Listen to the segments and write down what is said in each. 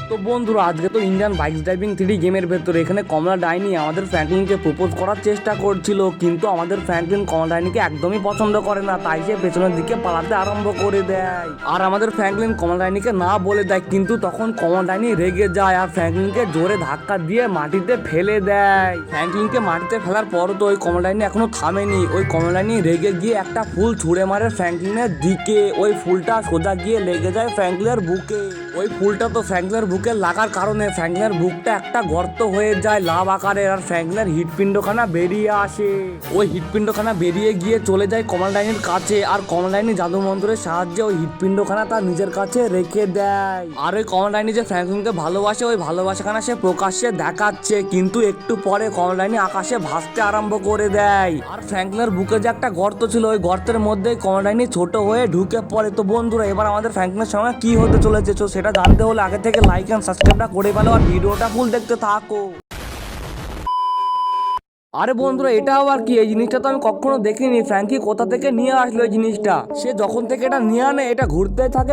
তো বন্ধুরা আজকে তো ইন্ডিয়ান বাইক ড্রাইভিং 3 গেমের ভেতরে এখানে কমলা ডাইনি আমাদের ফ্র্যাঙ্কলিনকে প্রপোজ করার চেষ্টা করছিল, কিন্তু আমাদের ফ্র্যাঙ্কলিন কমলা ডাইনিকে একদমই পছন্দ করে না, তাই সে পেছনের দিকে পালাতে আরম্ভ করে দেয়। আর আমাদের ফ্র্যাঙ্কলিন কমলা ডাইনিকে না বলে দেয়, কিন্তু তখন কমলা ডাইনি রেগে যায় আর ফ্র্যাঙ্কলিনকে জোরে ধাক্কা দিয়ে মাটিতে ফেলে দেয়। ফ্র্যাঙ্কলিনকে মাটিতে ফেলার পর তো ওই কমলা ডাইনি এখনো থামেনি। ওই কমলা ডাইনি রেগে গিয়ে একটা ফুল ছুঁড়ে মারে ফ্র্যাঙ্কলিনের দিকে। ওই ফুলটা সোজা গিয়ে লেগে যায় ফ্র্যাঙ্কলিনের বুকে। ওই ফুলটা তো ফ্র্যাঙ্কলিনের বুকে লাগার কারণে ফ্র্যাঙ্কলিনের বুকটা একটা গর্ত হয়ে যায় লাভ আকারের, আর ফ্র্যাঙ্কলিনের হৃৎপিণ্ডখানা বেরিয়ে আসে। ওই হৃৎপিণ্ডখানা বেরিয়ে গিয়ে চলে যায় কমলা ডাইনির কাছে, আর কমলা ডাইনি জাদু মন্ত্রের সাহায্যে ওই হৃৎপিণ্ডখানা তার নিজের কাছে রেখে দেয়। আর ওই কমলা ডাইনি যে ফ্র্যাঙ্কলিনকে ভালোবাসে, ওই ভালোবাসাখানা সে প্রকাশ্যে দেখাচ্ছে, কিন্তু একটু পরে কমলা ডাইনি আকাশে ভাসতে আরম্ভ করে দেয়। আর ফ্র্যাঙ্কলিনের বুকে যে একটা গর্ত ছিল, ওই গর্তের মধ্যে কমলা ডাইনি ছোট হয়ে ঢুকে পড়ে। তো বন্ধুরা এবার আমাদের ফ্র্যাঙ্কলিনের সঙ্গে কি হতে চলেছে সেটা জানতে হলে আগে থেকে লাইক এন্ড সাবস্ক্রাইবটা করে ফেলো আর ভিডিওটা ফুল দেখতে থাকো। আরে বন্ধুরা এটা আবার কি? এই জিনিসটা তো আমি কখনো দেখিনি। ফ্র্যাঙ্কি কোথা থেকে নিয়ে আসলো এই জিনিসটা? সে যখন থেকে এটা নিয়ে আনে এটা ঘুরতেই থাকে।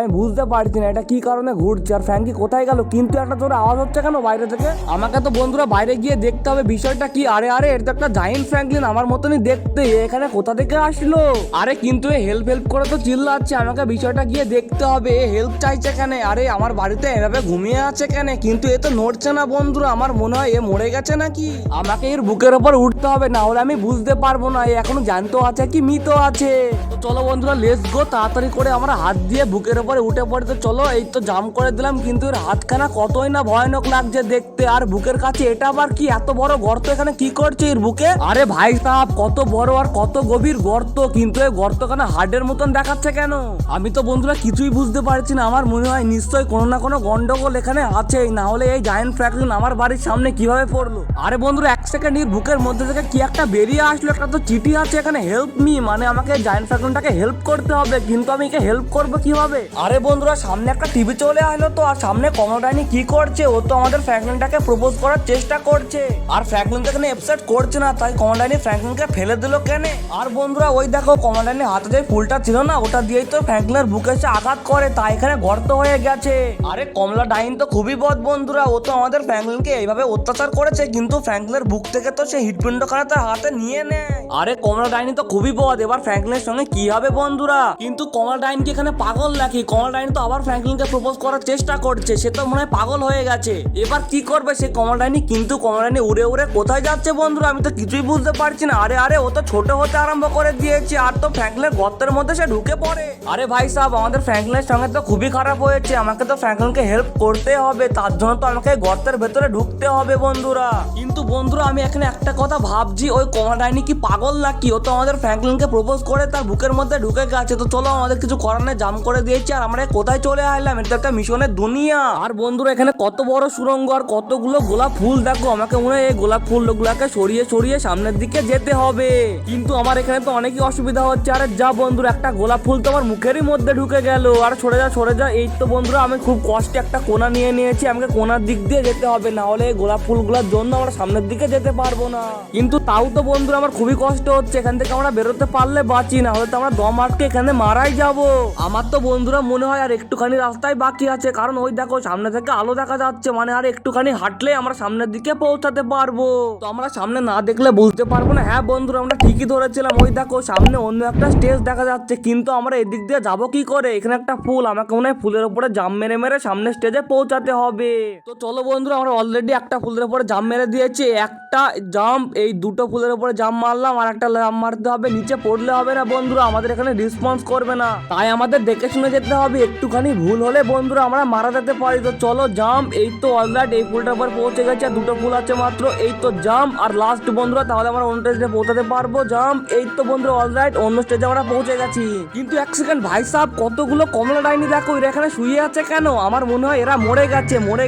আমি বুঝতে পারছি না এটা কি কারণে ঘুরছে, আর ফ্র্যাঙ্কি কোথায় গেল? কিন্তু একটা জোরে আওয়াজ হচ্ছে কেন বাইরে থেকে? আমাকে তো বন্ধুরা বাইরে গিয়ে দেখতে হবে বিষয়টা কি। আরে এটা তো একটা জায়েন্ট ফ্র্যাঙ্কলিন, আমার মতনই দেখতে। এখানে কোথা থেকে আসলো? আরে কিন্তু হেল্প করে তো চিল্লাচ্ছে, আমাকে বিষয়টা গিয়ে দেখতে হবে। হেল্প চাইছে কেন? আরে আমার বাড়িতে এভাবে ঘুমিয়ে আছে কেন? কিন্তু এ তো নড়ছে না বন্ধুরা, আমার মনে হয় এ মরে গেছে নাকি। আমাকে বুকের ওপর উঠতে হবে, না হলে আমি বুঝতে পারবো না এখনো জ্যান্ত আছে কি মৃত আছে। তো চলো বন্ধুরা লেটস গো, তাড়াতাড়ি করে আমরা হাত দিয়ে বুকের ওপরে উঠে পড়ে। তো চলো এই তো জাম করে দিলাম, কিন্তু এর হাতখানা কতই না ভয়ানক লাগছে দেখতে। আর বুকের কাছে এটা আবার কি? এত বড় গর্ত এখানে কি করছে এর বুকে? আরে ভাই সাহেব কত বড় আর কত গভীর গর্ত, কিন্তু এই গর্তখানা হার্ডের মতন দেখাচ্ছে কেন? আমি তো বন্ধুরা কিছুই বুঝতে পারছি না। আমার মনে হয় নিশ্চয়ই কোনো না কোনো গন্ডগোল এখানে আছে, না হলে এই জায়েন্ট ফ্র্যাঙ্কলিন আমার বাড়ির সামনে কিভাবে পড়লো? আরে বন্ধুরা এক সেকেন্ড, বুকের মধ্যে থেকে কি একটা বেরিয়ে আসলো। একটা তো চিঠি আছে এখানে, হেল্প মি, মানে আমাকে জায়েন্ট ফ্র্যাঙ্কলিনটাকে হেল্প করতে হবে, কিন্তু আমি একে হেল্প করবো কিভাবে? আরে বন্ধুরা সামনে একটা টিভি চলে আসলো তো, আর সামনে কমলা ডাইনি কি করছে? ও তো আমাদের ফ্র্যাঙ্কলিনটাকে প্রপোজ করার চেষ্টা করছে, আর ফ্র্যাঙ্কলিন তো এখানে অ্যাকসেপ্ট করছে না, তাই কমলা ডাইনি ফ্র্যাঙ্কলিনকে ফেলে দিল কেন? আর বন্ধুরা ওই দেখো কমলা ডাইনির হাতে যে ফুলটা ছিল না, ওটা দিয়েই তো ফ্র্যাঙ্কলিনের বুকে এসে আঘাত করে, তাই এখানে গর্ত হয়ে গেছে। আরে কমলা ডাইনি তো খুবই বদ বন্ধুরা, ও তো আমাদের ফ্র্যাঙ্কলিনকে এইভাবে অত্যাচার করেছে, কিন্তু ফ্র্যাঙ্কলিনের বুক থেকে তো সে হৃৎপিণ্ডখানা তার হাতে নিয়ে নেয়। আরে কমলা ডাইনি তো খুবই বদ, এবার ফ্র্যাঙ্কলিনের সঙ্গে কি হবে বন্ধুরা? কিন্তু কমলা ডাইনি কি এখানে পাগল নাকি? কমলা ডাইনি তো আবার ফ্র্যাঙ্কলিনকে প্রপোজ করার চেষ্টা করছে, সে তো মনে হয় পাগল হয়ে গেছে। এবার কি করবে সে কমলা ডাইনি? কিন্তু কমলা ডাইনি উড়ে কোথায় যাচ্ছে বন্ধুরা? আমি তো কিছুই বুঝতে পারছি না। আরে ও তো ছোট হতে আরম্ভ করে দিয়েছে, আর তো ফ্র্যাঙ্কলিনের গর্তের মধ্যে সে ঢুকে পড়ে। আরে ভাই সাহেব আমাদের ফ্র্যাঙ্কলিনের সঙ্গে তো খুবই খারাপ হয়েছে, আমাকে তো ফ্র্যাঙ্কলিনকে হেল্প করতে হবে, তার জন্য তো আমাকে গর্তের ভেতরে ঢুকতে হবে বন্ধুরা। কিন্তু বন্ধুরা আমি এখানে একটা কথা ভাবছি, ওই কমলা ডাইনি কি পাগল নাকি? ও তো আমাদের ফ্র্যাঙ্কলিনকে প্রপোজ করে তার বুকের মধ্যে ঢুকে গেছে। তো চলো আমাদের কিছু করার নেই, জাম করে দিয়েছি, আর আমরা কোথায় চলে আসলাম? এটা একটা মিশনের দুনিয়া। আর বন্ধুরা এখানে কত বড় সুড়ঙ্গ আর কতগুলো গোলাপ ফুল দেখো, আমাকে মনে হয় এই গোলাপ ফুলগুলোকে সরিয়ে সামনের দিকে যেতে হবে। কিন্তু আমার এখানে তো অনেকই অসুবিধা হচ্ছে। আরে যা বন্ধুরা, একটা গোলাপ ফুল তো আমার মুখেরই মধ্যে ঢুকে গেল। আর সরে যা। এই তো বন্ধুরা আমি খুব কষ্টে একটা কোনা নিয়ে নিয়েছি, আমাকে কোনার দিক দিয়ে যেতে হবে, না হলে গোলাপ ফুলগুলোর জন্য আমরা সামনের দিকে যেতে পারবো না। কিন্তু তাও তো বন্ধুরা আমার খুবই কষ্ট হচ্ছে, এখান থেকে আমরা বেরোতে পারলে বাঁচি, না হলে তো আমরা দম আটকে এখানে মারাই যাব। আমার তো বন্ধুরা মনে হয় আর একটুখানি রাস্তায় বাকি আছে, কারণ ওই দেখো সামনে থেকে আলো দেখা যাচ্ছে, মানে আর একটুখানি হাঁটলে আমরা সামনের দিকে পৌঁছাতে পারবো। তো আমরা সামনে না দেখলে বুঝতে পারবো না। হ্যাঁ বন্ধুরা আমরা ঠিকই ধরেছিলাম, ওই দেখো সামনে অন্য একটা স্টেজ দেখা যাচ্ছে, কিন্তু আমরা এদিক দিয়ে যাবো কি করে? এখানে একটা ফুল, আমাকে মনে হয় ফুলের উপরে জাম মেরে সামনে স্টেজে পৌঁছাতে হবে। তো চলো বন্ধুরা আমরা অলরেডি একটা ফুলের উপরে জাম মেরে দিয়েছি, একটা জাম্প, এই দুটো ফুলের উপরে জাম মারলাম, আর একটা জাম্প মারতে হবে, নিচে পড়লে হবে না বন্ধুরা, আমাদের এখানে রেসপন্স করবে না, তাই আমাদের দেখে শুনে যেতে হবে। একটুখানি ভুল হলে বন্ধুরা আমরা মারা যেতে পারি। তো চলো জাম্প, এই তো অলরাইট এই ফুলটার উপর পৌঁছে গেছে, দুটো ফুল আছে মাত্র, এই তো জাম্প, আর লাস্ট বন্ধুরা তাহলে আমরা অন্য স্টেজে পৌঁছাতে পারবো। জাম্প, এই তো বন্ধুরা অলরাইট অন্য স্টেজে আমরা পৌঁছে গেছি। কিন্তু এক সেকেন্ড ভাই সাহেব, কতগুলো কমলা ডাইনি দেখো, এরা এখানে শুয়ে আছে কেন? আমার মনে হয় এরা মরে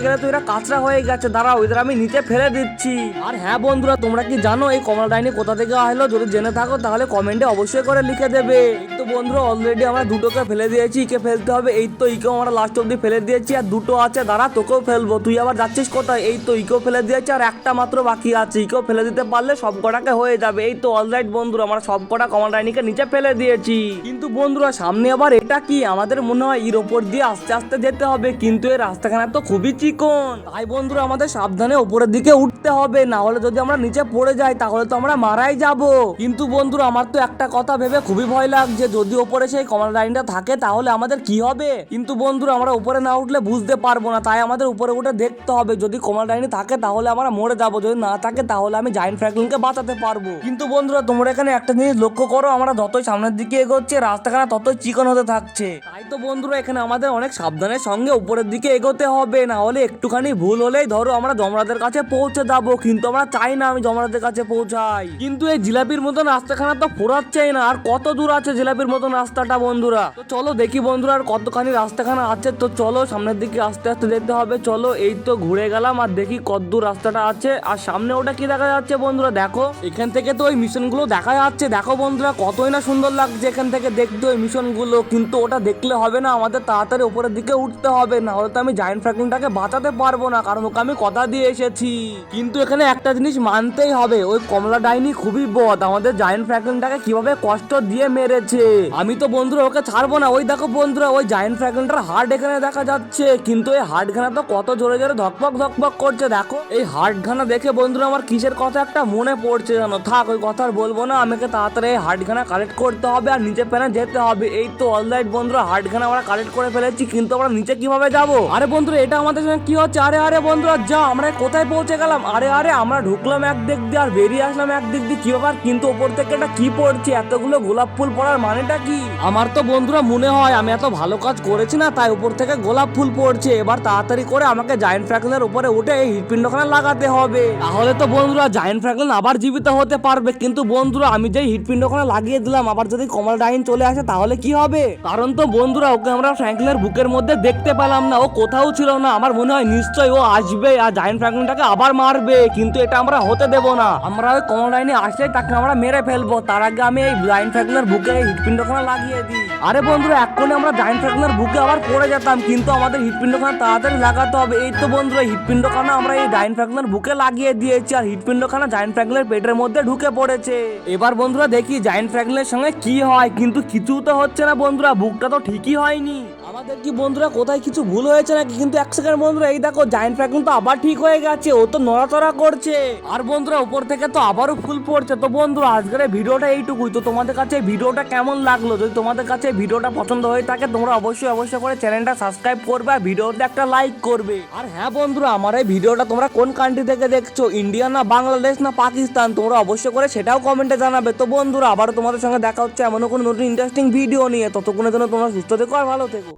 গেলে তো এরা কাঁচরা হয়ে গেছে। দাঁড়াও এদের আমি নিচে ফেলে দিচ্ছি। আর হ্যাঁ বন্ধুরা তোমরা কি জানো এই কমলা ডাইনি কোথা থেকে আসলো? যদি জেনে থাকো তাহলে কমেন্টে অবশ্যই করে লিখে দেবে। এই তো বন্ধুরা অলরেডি আমরা দুটোকে ফেলে দিয়েছি, ইকে ফেলতে হবে। এই তো ইকেও আমরা লাস্ট অব্দি ফেলে দিয়েছি, আর দুটো আছে, দাঁড়া তোকেও ফেলবো। তুই আবার যাচ্ছিস কোথায়? এই তো ইকেও ফেলে দিয়েছি, আর একটা মাত্র বাকি আছে। ইকেও ফেলে দিতে পারলে সব কটাকে হয়ে যাবে। এই তো অলরাইট বন্ধুরা আমরা সব কটা কমলা ডাইনিকে নিচে ফেলে দিয়েছি। কিন্তু বন্ধুরা সামনে আবার এটা কি? আমাদের মনে হয় এর ওপর দিয়ে আস্তে আস্তে যেতে হবে, কিন্তু এই রাস্তাখানা তো খুবই চিকন। তাই বন্ধুরা আমাদের সাবধানে উপরের দিকে উঠতে হবে, না হলে যদি আমরা নিচে পড়ে যাই তাহলে তো আমরা মারাই যাব। কিন্তু বন্ধুরা আমার তো একটা কথা ভেবে খুবই ভয় লাগছে, যদি ওপরে সেই কমলা ডাইনিটা থাকে তাহলে আমাদের কি হবে? কিন্তু বন্ধুরা আমরা উপরে না উঠলে বুঝতে পারবো না, তাই আমাদের উপরে উঠে দেখতে হবে। যদি কমলা ডাইনি থাকে তাহলে আমরা মরে যাবো, যদি না থাকে তাহলে আমি জায়ান্ট ফ্র্যাঙ্কলিনকে বাঁচাতে পারবো। কিন্তু বন্ধুরা তোমরা এখানে একটা জিনিস লক্ষ্য করো, আমরা যতই সামনের দিকে এগোচ্ছে রাস্তাখানা ততই চিকন হতে থাকছে। তাই তো বন্ধুরা এখানে আমাদের অনেক সাবধানের সঙ্গে উপরের দিকে এগোতে হবে, না হলে একটুখানি ভুল হলেই ধরো আমরা যমরাজের কাছে পৌঁছে যাবো। কিন্তু আমরা চাই না আমি যমরাজের কাছে পৌঁছাই। কিন্তু এই জিলাপির মতন রাস্তাখানা তো ফোরাচ্ছেই না। আর কত দূর আছে জিলাপির মতন রাস্তাটা বন্ধুরা? তো চলো দেখি বন্ধুরা আর কতখানি রাস্তাখানা আছে। তো চলো সামনের দিকে আস্তে আস্তে যেতে হবে। চলো এই তো ঘুরে গেলাম, আর দেখি কত দূর রাস্তাটা আছে। আর সামনে ওটা কি দেখা যাচ্ছে বন্ধুরা? দেখো এখান থেকে তো ওই মিশন গুলো দেখা যাচ্ছে। দেখো বন্ধুরা কতই না সুন্দর লাগছে এখান থেকে দেখতে ওই মিশন গুলো। কিন্তু ওটা দেখলে হবে না, আমাদের তাড়াতাড়ি উপরের দিকে উঠতে হবে, না হলে তো আমি জায়ান্ট ফ্র্যাঙ্কলিনটাকে বাঁচাতে পারবো না, কারণ ওকে আমি কথা দিয়ে এসেছি। কিন্তু এখানে একটা জিনিস মানতেই হবে, ওই কমলা ডাইনি খুবই বদ, আমাদের জায়ান্ট ফ্র্যাঙ্কলিনটাকে কিভাবে কষ্ট দিয়ে মেরেছে। আমি তো বন্ধুরা ওকে ছাড়বো না। ওই দেখো বন্ধুরা ওই জায়ান্ট ফ্র্যাঙ্কলিনটার হার্ট এখানে দেখা যাচ্ছে, কিন্তু এই হার্টখানা তো কত জোরে জোরে ধকপক ধকপক করছে। দেখো এই হার্টখানা দেখে বন্ধুরা আমার কিসের কথা একটা মনে পড়ছে জানো। থাক ওই কথা আর বলবো না, আমাকে তাড়াতাড়ি এই হার্টখানা কালেক্ট করতে হবে আর নিচে প্যানে যেতে হবে। এই তো অলরাইট বন্ধুরা হার্টখানা আমরা কালেক্ট করে ফেলেছি, কিন্তু আমরা নিচে কিভাবে যাবো? আরে বন্ধুরা এটা আমাদের সঙ্গে কি হচ্ছে? আরে আরে বন্ধুরা যা আমরা কোথায় পৌঁছে গেলাম? আরে আরে আমরা ঢুকলাম এক দিক দিয়ে আর বেরিয়ে আসলাম এক দিক দিয়ে, কি ব্যাপার? কিন্তু ওপর থেকে এটা কি পড়ছে? এতগুলো গোলাপ ফুল পড়ার মানেটা কি? আমার তো বন্ধুরা মনে হয় আমি এত ভালো কাজ করেছি না, তাই উপর থেকে গোলাপ ফুল পড়ছে। এবার তাড়াতাড়ি করে আমাকে জায়ান্ট ফ্র্যাঙ্কলিনের উপরে উঠে এই হৃৎপিণ্ডখানা লাগাতে হবে, তাহলে তো বন্ধুরা জায়ান্ট ফ্র্যাঙ্কলিন আবার জীবিত হতে পারবে। কিন্তু বন্ধুরা আমি যে হৃৎপিণ্ডখানা লাগিয়ে দিলাম, আবার যদি কমলা ডাইন চলে আসে তাহলে কি হবে? কারণ তো বন্ধুরা ওকে আমরা ফ্র্যাঙ্কলিনের বুকের মধ্যে দেখতে পেলাম না, ও কোথাও ছিল না। আমার মনে হয় নিশ্চয়ই ও আসবে আর জায়ান্ট ফ্র্যাঙ্কলিনটাকে আবার মারবে, কিন্তু এটা আমরা হতে দেব না। আমরা ওই কমলা ডাইনে আসলে তাকে আমরা মেরে ফেলবো, তার আগে আমি এই জায়ান্ট ফ্র্যাঙ্কলিনের বুকে এই হৃৎপিণ্ডখানা লাগিয়ে দিই। আরে বন্ধুরা এক্ষুনি আমরা জায়ান্ট ফ্র্যাঙ্কলিনের বুকে আবার পড়ে যেতাম, কিন্তু আমাদের হৃৎপিণ্ডখানা তাড়াতাড়ি লাগাতে হবে। এই তো বন্ধুরা হৃৎপিণ্ডখানা আমরা এই জায়ান্ট ফ্র্যাঙ্কলিনের বুকে লাগিয়ে দিয়েছি, আর হৃৎপিণ্ডখানা জায়ান্ট ফ্র্যাঙ্কলিনের পেটের মধ্যে ঢুকে পড়েছে। এবার বন্ধুরা দেখি জায়ান্ট ফ্র্যাঙ্কলিনের সঙ্গে কি হয়, কিন্তু কিছু তো হচ্ছে না বন্ধুরা, বুকটা তো ঠিকই হয়নি। আমাদের কি বন্ধুরা কোথায় কিছু ভুল হয়েছে নাকি? কিন্তু এক সেকেন্ড বন্ধুরা এই দেখো জায়ান্ট ফ্র্যাঙ্কলিন তো আবার ঠিক হয়ে গেছে, ও তো নড়াচড়া করছে। আর বন্ধুরা উপর থেকে তো আবারও ফুল পড়ছে। তো বন্ধুরা আজকের এই ভিডিওটা এইটুকুই। তো তোমাদের কাছে এই ভিডিওটা কেমন লাগলো? যদি তোমাদের কাছে এই ভিডিওটা পছন্দ হয়ে থাকে তোমরা অবশ্যই করে চ্যানেলটা সাবস্ক্রাইব করবে আর ভিডিওতে একটা লাইক করবে। আর হ্যাঁ বন্ধুরা আমার এই ভিডিওটা তোমরা কোন কান্ট্রি থেকে দেখছো, ইন্ডিয়া না বাংলাদেশ না পাকিস্তান, তোমরা অবশ্যই করে সেটাও কমেন্টে জানাবে। তো বন্ধুরা আবারও তোমাদের সঙ্গে দেখা হচ্ছে এমন কোনো নতুন ইন্টারেস্টিং ভিডিও নিয়ে। ততক্ষণের জন্য তোমরা সুস্থ থেকো আর ভালো থেকো।